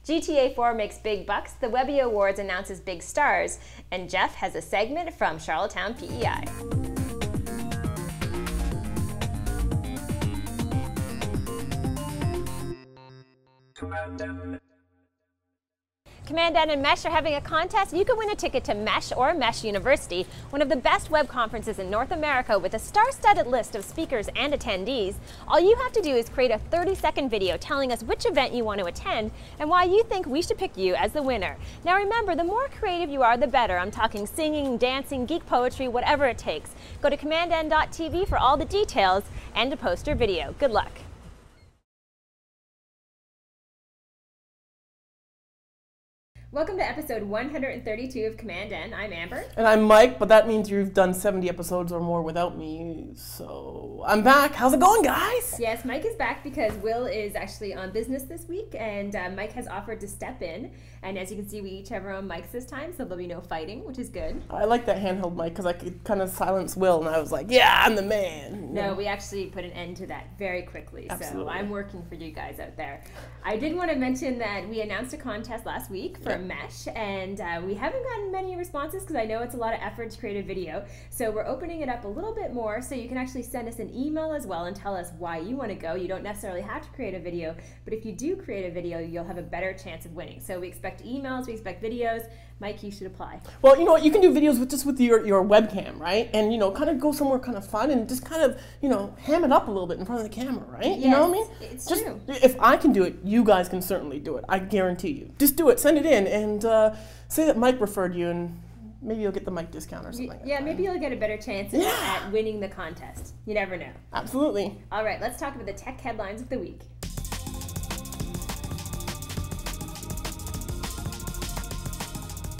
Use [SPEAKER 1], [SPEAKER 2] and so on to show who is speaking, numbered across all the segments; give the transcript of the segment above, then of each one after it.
[SPEAKER 1] GTA 4 makes big bucks, the Webby Awards announces big stars, and Jeff has a segment from Charlottetown, PEI. commandN and Mesh are having a contest. You can win a ticket to Mesh or Mesh University, one of the best web conferences in North America with a star-studded list of speakers and attendees. All you have to do is create a 30-second video telling us which event you want to attend and why you think we should pick you as the winner. Now remember, the more creative you are, the better. I'm talking singing, dancing, geek poetry, whatever it takes. Go to commandN.tv for all the details and to post your video. Good luck. Welcome to episode 132 of commandN. I'm Amber.
[SPEAKER 2] And I'm Mike, but that means you've done 70 episodes or more without me, so I'm back. How's it going, guys?
[SPEAKER 1] Yes, Mike is back because Will is actually on business this week, and Mike has offered to step in. And as you can see, we each have our own mics this time, so there'll be no fighting, which is good.
[SPEAKER 2] I like that handheld mic because I could kind of silence Will, and I was like, yeah, I'm the man.
[SPEAKER 1] No, we actually put an end to that very quickly,
[SPEAKER 2] Absolutely.
[SPEAKER 1] So I'm working for you guys out there. I did want to mention that we announced a contest last week for Mesh, and we haven't gotten many responses because I know it's a lot of effort to create a video. So we're opening it up a little bit more, so you can actually send us an email as well and tell us why you want to go. You don't necessarily have to create a video, but if you do create a video, you'll have a better chance of winning. So we expect emails, we expect videos. Mike, you should apply.
[SPEAKER 2] Well, you know what, you can do videos with your webcam, right? And, you know, kind of go somewhere kind of fun and just kind of, you know, ham it up a little bit in front of the camera, right?
[SPEAKER 1] Yes,
[SPEAKER 2] you know what I mean?
[SPEAKER 1] It's
[SPEAKER 2] just,
[SPEAKER 1] true.
[SPEAKER 2] If I can do it, you guys can certainly do it. I guarantee you. Just do it, send it in, and say that Mike referred you, and maybe you'll get the mic discount or something.
[SPEAKER 1] Yeah, maybe you'll get a better chance at winning the contest. You never know.
[SPEAKER 2] Absolutely.
[SPEAKER 1] All right, let's talk about the tech headlines of the week.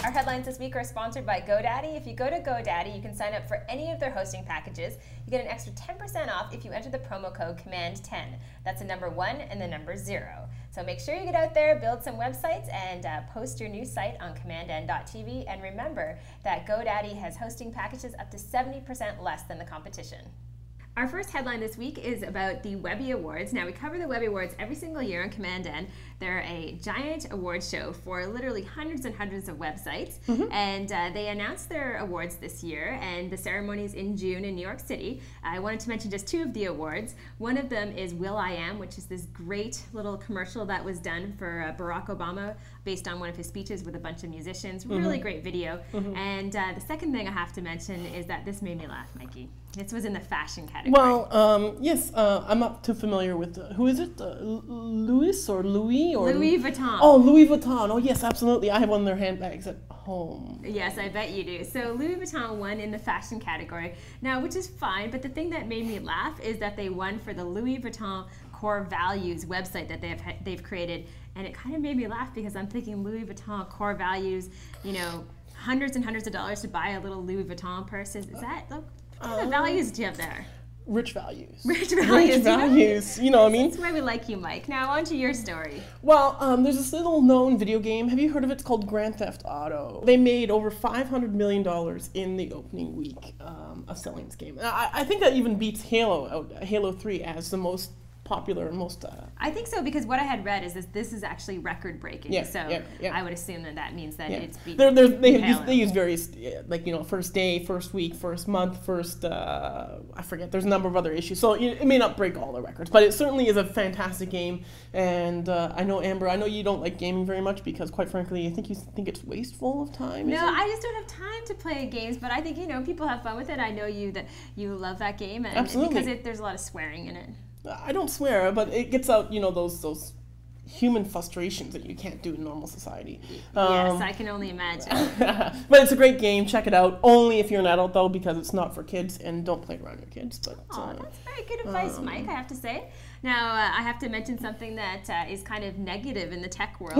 [SPEAKER 1] Our headlines this week are sponsored by GoDaddy. If you go to GoDaddy, you can sign up for any of their hosting packages. You get an extra 10% off if you enter the promo code commandN. That's the number 1 and the number 0. So make sure you get out there, build some websites, and post your new site on commandN.tv. And remember that GoDaddy has hosting packages up to 70% less than the competition. Our first headline this week is about the Webby Awards. Now, we cover the Webby Awards every single year on commandN. They're a giant award show for literally hundreds and hundreds of websites. And they announced their awards this year, and the ceremony is in June in New York City. I wanted to mention just 2 of the awards. One of them is will.i.am, which is this great little commercial that was done for Barack Obama based on one of his speeches with a bunch of musicians. Really great video. And the second thing I have to mention is that this made me laugh, Mikey. This was in the fashion category.
[SPEAKER 2] Well, yes, I'm not too familiar with, who is it? Louis or Louis? Or
[SPEAKER 1] Louis Vuitton.
[SPEAKER 2] Oh, Louis Vuitton. Oh, yes, absolutely. I have one of their handbags at home.
[SPEAKER 1] Yes, I bet you do. So Louis Vuitton won in the fashion category. Now, which is fine, but the thing that made me laugh is that they won for the Louis Vuitton Core Values website that they've created. And it kind of made me laugh because I'm thinking Louis Vuitton Core Values, you know, hundreds and hundreds of dollars to buy a little Louis Vuitton purse. Is that, what kind of values do you have there?
[SPEAKER 2] Rich values.
[SPEAKER 1] Rich values.
[SPEAKER 2] Rich values. You know what I mean?
[SPEAKER 1] That's why we like you, Mike. Now on to your story.
[SPEAKER 2] Well, there's this little known video game. Have you heard of it? It's called Grand Theft Auto. They made over $500 million in the opening week of selling this game. I think that even beats Halo out, Halo 3 as the most popular and most...
[SPEAKER 1] I think so, because what I had read is this is actually record-breaking.
[SPEAKER 2] Yeah,
[SPEAKER 1] so
[SPEAKER 2] yeah.
[SPEAKER 1] I would assume that means that it's beat
[SPEAKER 2] they use various, like, you know, first day, first week, first month, first, I forget, there's a number of other issues. So it may not break all the records, but it certainly is a fantastic game. And I know, Amber, I know you don't like gaming very much because, quite frankly, I think you think it's wasteful of time.
[SPEAKER 1] No, I just don't have time to play games, but I think, you know, people have fun with it. I know that you love that game, and
[SPEAKER 2] Absolutely.
[SPEAKER 1] because there's a lot of swearing in it.
[SPEAKER 2] I don't swear, but it gets out, you know, those human frustrations that you can't do in normal society.
[SPEAKER 1] Yes, I can only imagine.
[SPEAKER 2] But it's a great game. Check it out. Only if you're an adult, though, because it's not for kids, and don't play it around your kids. But
[SPEAKER 1] that's very good advice, Mike, I have to say. Now, I have to mention something that is kind of negative in the tech world.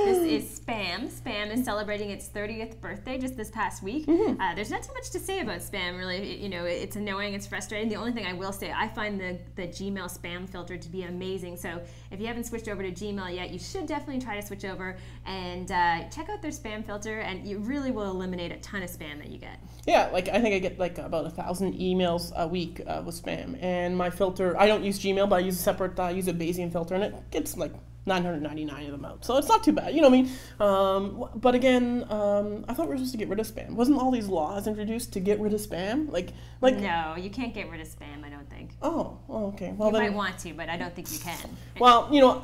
[SPEAKER 1] This is Spam. Spam is celebrating its 30th birthday just this past week. There's not too much to say about Spam, really. You know, it's annoying, it's frustrating. The only thing I will say, I find the Gmail spam filter to be amazing. So if you haven't switched over to Gmail yet, you should definitely try to switch over and check out their spam filter, and you really will eliminate a ton of spam that you get.
[SPEAKER 2] Yeah, like I think I get like about 1,000 emails a week with spam, and my filter, I don't use Gmail, but I use a separate, I use a Bayesian filter, and it gets like 999 of them out. So it's not too bad. You know what I mean? But again, I thought we were supposed to get rid of spam. Wasn't all these laws introduced to get rid of spam? Like
[SPEAKER 1] No, you can't get rid of spam, I don't think.
[SPEAKER 2] Oh, okay. Well,
[SPEAKER 1] you
[SPEAKER 2] then,
[SPEAKER 1] might want to, but I don't think you can.
[SPEAKER 2] Well, you know,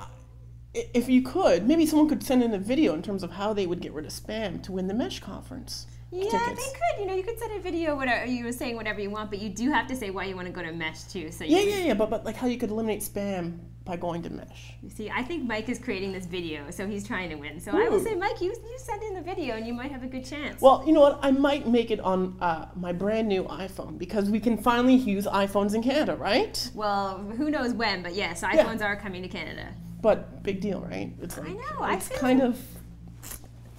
[SPEAKER 2] if you could, maybe someone could send in a video in terms of how they would get rid of spam to win the Mesh conference.
[SPEAKER 1] Yeah,
[SPEAKER 2] tickets.
[SPEAKER 1] they could. You know, you could send a video, whatever you were saying, whatever you want, but you do have to say why you want to go to Mesh too. So
[SPEAKER 2] yeah. But like how you could eliminate spam by going to Mesh.
[SPEAKER 1] You see, I think Mike is creating this video, so he's trying to win. So I will say, Mike, you send in the video, and you might have a good chance.
[SPEAKER 2] Well, you know what? I might make it on my brand new iPhone because we can finally use iPhones in Canada, right?
[SPEAKER 1] Well, who knows when? But yes, iPhones are coming to Canada.
[SPEAKER 2] But big deal, right? It's like,
[SPEAKER 1] I know.
[SPEAKER 2] It's kind of.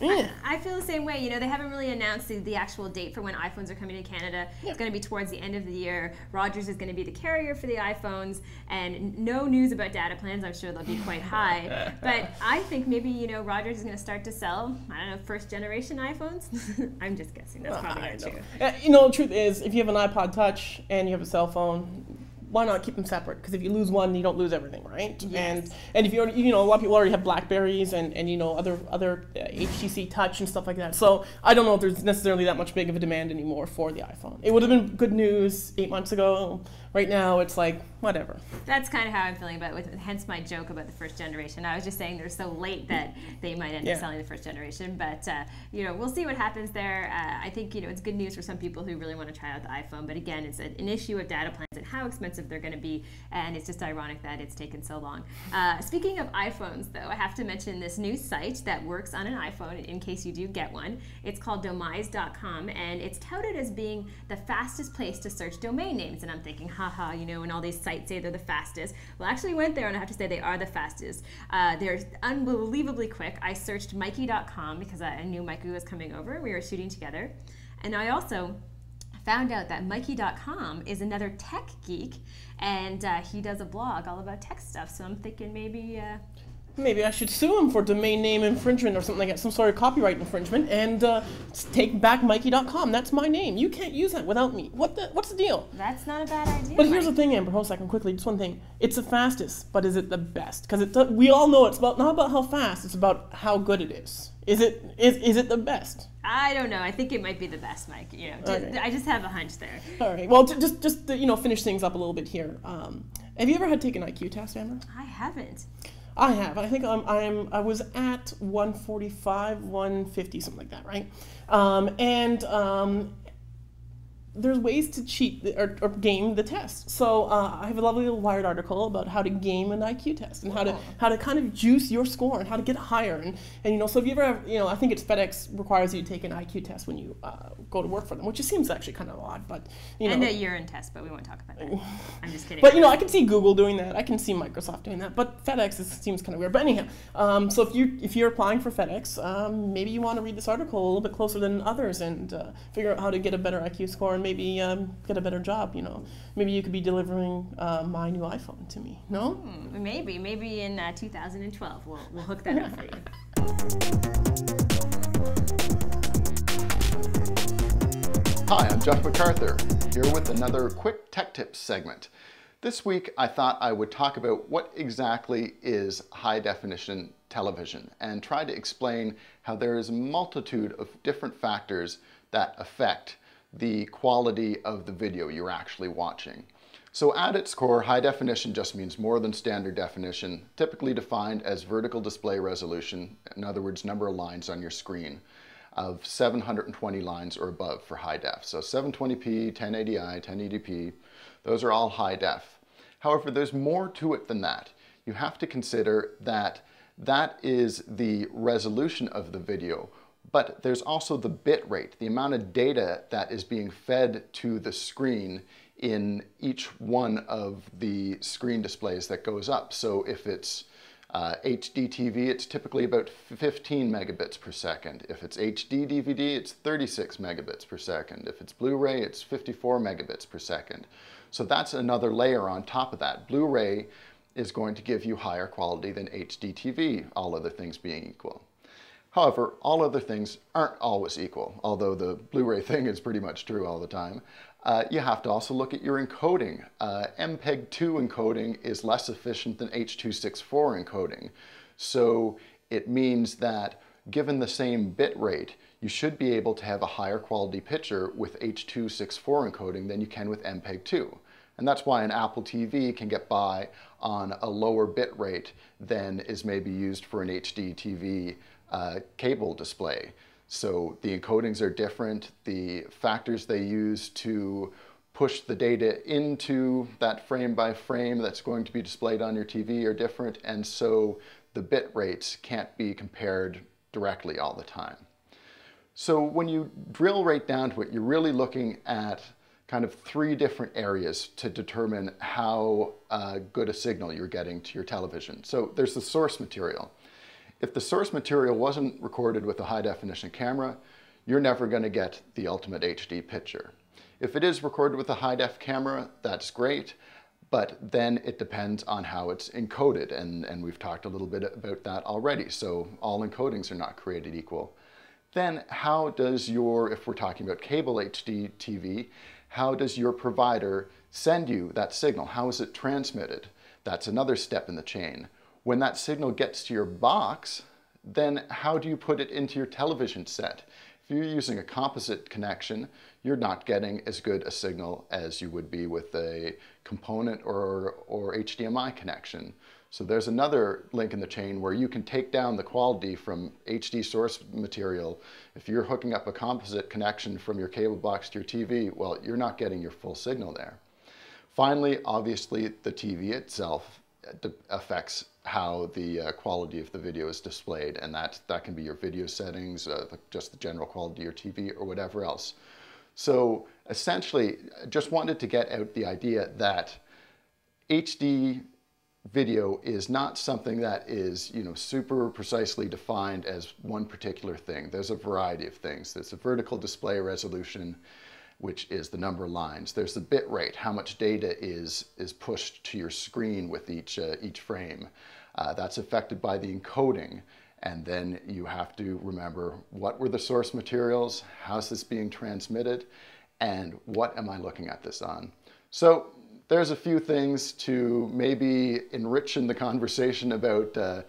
[SPEAKER 2] Yeah.
[SPEAKER 1] I feel the same way. You know, they haven't really announced the actual date for when iPhones are coming to Canada. Yeah. It's going to be towards the end of the year. Rogers is going to be the carrier for the iPhones, and no news about data plans. I'm sure they'll be quite high. But I think maybe, you know, Rogers is going to start to sell, I don't know, first generation iPhones. I'm just guessing. That's probably not true.
[SPEAKER 2] You know, the truth is, if you have an iPod Touch and you have a cell phone, why not keep them separate? Because if you lose one, you don't lose everything, right?
[SPEAKER 1] Yes.
[SPEAKER 2] And if you already, you know, a lot of people already have Blackberries and you know other HTC Touch and stuff like that. So I don't know if there's necessarily that much big of a demand anymore for the iPhone. It would have been good news 8 months ago. Right now, it's like whatever.
[SPEAKER 1] That's kind of how I'm feeling about it. Hence my joke about the first generation. I was just saying they're so late that they might end up selling the first generation. But you know, we'll see what happens there. I think, you know, it's good news for some people who really want to try out the iPhone. But again, it's an issue of data plans and how expensive they're going to be. And it's just ironic that it's taken so long. Speaking of iPhones, though, I have to mention this new site that works on an iPhone in case you do get one. It's called domise.com, and it's touted as being the fastest place to search domain names. And I'm thinking, haha, you know, and all these sites say they're the fastest. Well, I actually went there, and I have to say they are the fastest. They're unbelievably quick. I searched Mikey.com because I knew Mikey was coming over. We were shooting together. And I also found out that Mikey.com is another tech geek, and he does a blog all about tech stuff. So I'm thinking maybe
[SPEAKER 2] I should sue him for domain name infringement or something like that, some sort of copyright infringement, and take back Mikey.com. That's my name. You can't use that without me. What's the deal?
[SPEAKER 1] That's not a bad idea.
[SPEAKER 2] But here's the thing, Amber. Hold a second, quickly. Just one thing. It's the fastest, but is it the best? Because we all know it's not about how fast. It's about how good it is. Is it the best?
[SPEAKER 1] I don't know. I think it might be the best, Mike. You know,
[SPEAKER 2] okay.
[SPEAKER 1] I just have a hunch there.
[SPEAKER 2] All right. Well, just to, you know, finish things up a little bit here. Have you ever had to take an IQ test, Amber?
[SPEAKER 1] I haven't.
[SPEAKER 2] I have. I think I was at 145, 150, something like that, right? There's ways to cheat or game the test. So I have a lovely little Wired article about how to game an IQ test and how to kind of juice your score and how to get higher. And you know, so if you ever have, you know, I think it's FedEx requires you to take an IQ test when you go to work for them, which just seems actually kind of odd, but you know.
[SPEAKER 1] And a urine test, but we won't talk about that. I'm just kidding.
[SPEAKER 2] But you know, I can see Google doing that. I can see Microsoft doing that. But FedEx seems kind of weird. But anyhow, so if you're applying for FedEx, maybe you want to read this article a little bit closer than others and figure out how to get a better IQ score and maybe get a better job. You know, maybe you could be delivering my new iPhone to me. No?
[SPEAKER 1] Maybe in 2012 we'll hook that up for you.
[SPEAKER 3] Hi, I'm Jeff MacArthur, here with another quick tech tips segment. This week I thought I would talk about what exactly is high definition television and try to explain how there is a multitude of different factors that affect the quality of the video you're actually watching. So at its core, high definition just means more than standard definition, typically defined as vertical display resolution, in other words, number of lines on your screen, of 720 lines or above for high def. So 720p, 1080i, 1080p, those are all high def. However, there's more to it than that. You have to consider that that is the resolution of the video, but there's also the bit rate, the amount of data that is being fed to the screen in each one of the screen displays that goes up. So if it's HD TV, it's typically about 15 megabits per second. If it's HD DVD, it's 36 megabits per second. If it's Blu-ray, it's 54 megabits per second. So that's another layer on top of that. Blu-ray is going to give you higher quality than HD TV, all other things being equal. However, all other things aren't always equal, although the Blu-ray thing is pretty much true all the time. You have to also look at your encoding. MPEG-2 encoding is less efficient than H.264 encoding. So it means that given the same bit rate, you should be able to have a higher quality picture with H.264 encoding than you can with MPEG-2. And that's why an Apple TV can get by on a lower bit rate than is maybe used for an HD TV cable display. So the encodings are different, the factors they use to push the data into that frame by frame that's going to be displayed on your TV are different, and so the bit rates can't be compared directly all the time. So when you drill right down to it, you're really looking at kind of three different areas to determine how good a signal you're getting to your television. So there's the source material. If the source material wasn't recorded with a high definition camera, you're never going to get the ultimate HD picture. If it is recorded with a high def camera, that's great, but then it depends on how it's encoded, and we've talked a little bit about that already. So all encodings are not created equal. Then how does your, if we're talking about cable HD TV, how does your provider send you that signal? How is it transmitted? That's another step in the chain. When that signal gets to your box, then how do you put it into your television set? If you're using a composite connection, you're not getting as good a signal as you would be with a component or HDMI connection. So there's another link in the chain where you can take down the quality from HD source material. If you're hooking up a composite connection from your cable box to your TV, well, you're not getting your full signal there. Finally, obviously, the TV itself affects how the quality of the video is displayed, and that can be your video settings, just the general quality of your TV, or whatever else. So essentially, just wanted to get out the idea that HD video is not something that is, super precisely defined as one particular thing. There's a variety of things. There's a vertical display resolution, which is the number of lines. There's the bit rate, how much data is pushed to your screen with each frame. That's affected by the encoding. And then you have to remember, what were the source materials? How's this being transmitted? And what am I looking at this on? So there's a few things to maybe enrich in the conversation about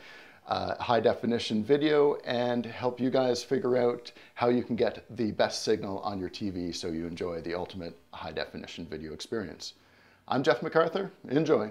[SPEAKER 3] high definition video and help you guys figure out how you can get the best signal on your TV so you enjoy the ultimate high definition video experience. I'm Jeff MacArthur. Enjoy.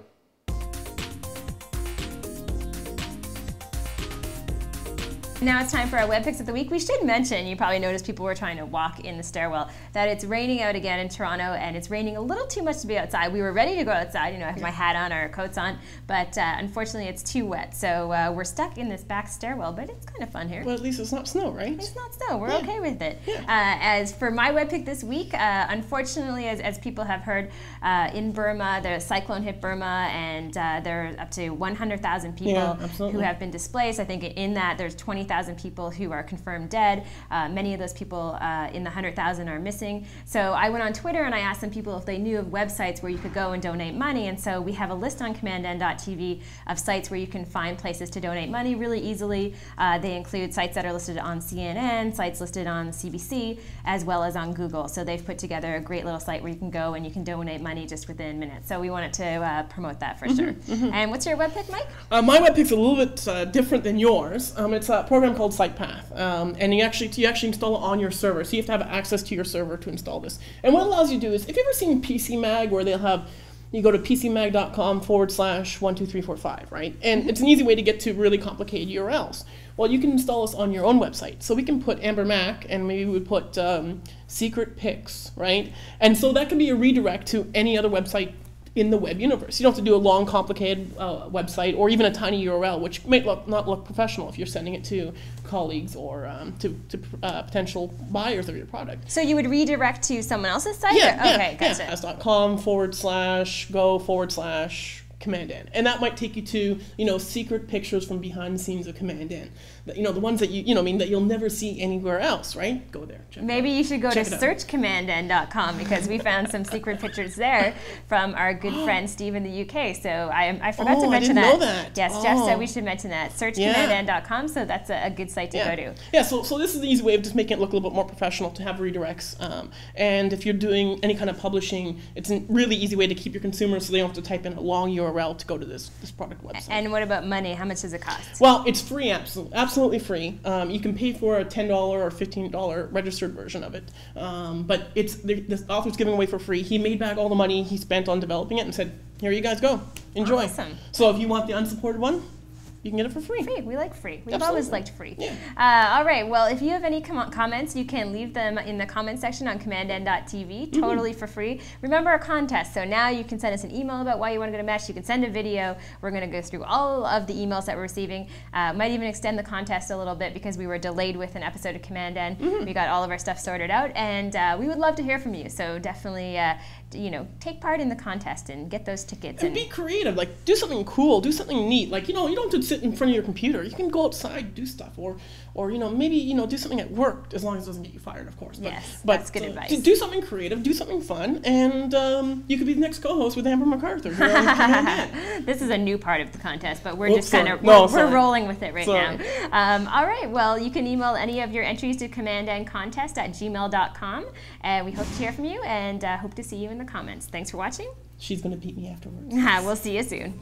[SPEAKER 1] Now it's time for our web picks of the week. We should mention, you probably noticed people were trying to walk in the stairwell, that it's raining out again in Toronto, and it's raining a little too much to be outside. We were ready to go outside, I have my hat on, our coats on, but unfortunately it's too wet. So we're stuck in this back stairwell, but it's kind of fun here.
[SPEAKER 2] Well, at least it's not snow, right?
[SPEAKER 1] It's not snow. We're okay with it. Yeah. As for my web pick this week, unfortunately, as people have heard, in Burma, the cyclone hit Burma, and there are up to 100,000 people who have been displaced. I think in that there's 20,000 people who are confirmed dead. Many of those people in the 100,000 are missing. So I went on Twitter and I asked some people if they knew of websites where you could go and donate money. And so we have a list on commandN.tv of sites where you can find places to donate money really easily. They include sites that are listed on CNN, sites listed on CBC, as well as on Google. So they've put together a great little site where you can go and you can donate money just within minutes. So we wanted to promote that for sure. And what's your web pick, Mike?
[SPEAKER 2] My web pick's a little bit different than yours. It's a program called SitePath, and you actually install it on your server, so you have to have access to your server to install this. And what it allows you to do is, if you've ever seen PC Mag, where they'll have, you go to pcmag.com/12345, right? And it's an easy way to get to really complicated URLs. Well, you can install this on your own website. So we can put Amber Mac, and maybe we would put secret pics, right? And so that can be a redirect to any other website in the web universe. You don't have to do a long, complicated website or even a tiny URL, which may not look professional if you're sending it to colleagues or to potential buyers of your product.
[SPEAKER 1] So you would redirect to someone else's site? Okay, gotcha.
[SPEAKER 2] as.com/go/commandN, and that might take you to secret pictures from behind the scenes of commandN, the ones that that you'll never see anywhere else, right? Go there.
[SPEAKER 1] Maybe you should go to searchcommandN.com, because we found some secret pictures there from our good friend Steve in the UK. So I forgot to mention
[SPEAKER 2] know that.
[SPEAKER 1] Yes, Jeff said we should mention that. SearchcommandN.com. So that's a good site to go to.
[SPEAKER 2] Yeah. So this is the easy way of just making it look a little bit more professional, to have redirects. And if you're doing any kind of publishing, it's a really easy way to keep your consumers so they don't have to type in a long URL URL to go to this product website.
[SPEAKER 1] And what about money? How much does it cost?
[SPEAKER 2] Well, it's free, absolutely free. You can pay for a $10 or $15 registered version of it, but the author's giving away for free. He made back all the money he spent on developing it and said, "Here you guys go, enjoy."
[SPEAKER 1] Awesome.
[SPEAKER 2] So if you want the unsupported one, you can get it for free.
[SPEAKER 1] Free. We like free. We've
[SPEAKER 2] Absolutely.
[SPEAKER 1] always liked free.
[SPEAKER 2] Yeah.
[SPEAKER 1] All right. Well, if you have any comments, you can leave them in the comment section on commandN.tv, totally for free. Remember our contest. So now you can send us an email about why you want to go to Mesh. You can send a video. We're going to go through all of the emails that we're receiving. Might even extend the contest a little bit because we were delayed with an episode of commandN. We got all of our stuff sorted out, and we would love to hear from you. So definitely, take part in the contest and get those tickets.
[SPEAKER 2] And be creative. Like, do something cool. Do something neat. Like, you don't have to sit in front of your computer. You can go outside, do stuff, or maybe do something at work, as long as it doesn't get you fired, of course.
[SPEAKER 1] Yes,
[SPEAKER 2] but
[SPEAKER 1] that's good advice.
[SPEAKER 2] Do something creative, do something fun, and you could be the next co-host with Amber MacArthur here on commandN.
[SPEAKER 1] This is a new part of the contest, but we're just kind of we're rolling with it right now. All right. Well, you can email any of your entries to commandNcontest@gmail.com, and we hope to hear from you and hope to see you in the comments. Thanks for watching.
[SPEAKER 2] She's going to beat me afterwards.
[SPEAKER 1] We'll see you soon.